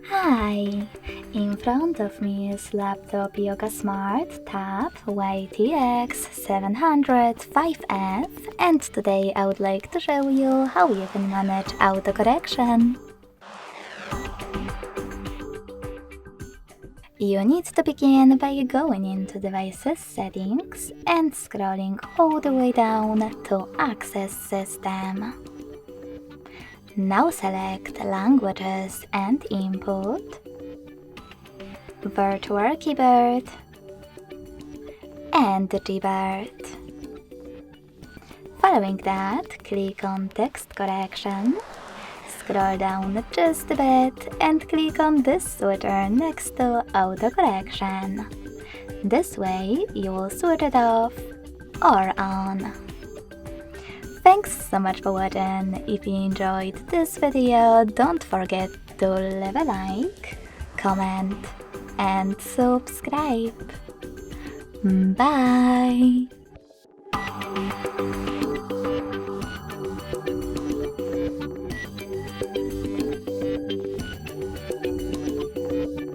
Hi! In front of me is laptop Yoga Smart Tab YT-X705F, and today I would like to show you how you can manage autocorrection. You need to begin by going into Devices Settings and scrolling all the way down to Access System. Now select Languages and Input, Virtual Keyboard, and Gboard. Following that, click on Text Correction, scroll down just a bit and click on this switcher next to Auto Correction. This way you will switch it off or on. Thanks so much for watching. If you enjoyed this video, don't forget to leave a like, comment and subscribe. Bye!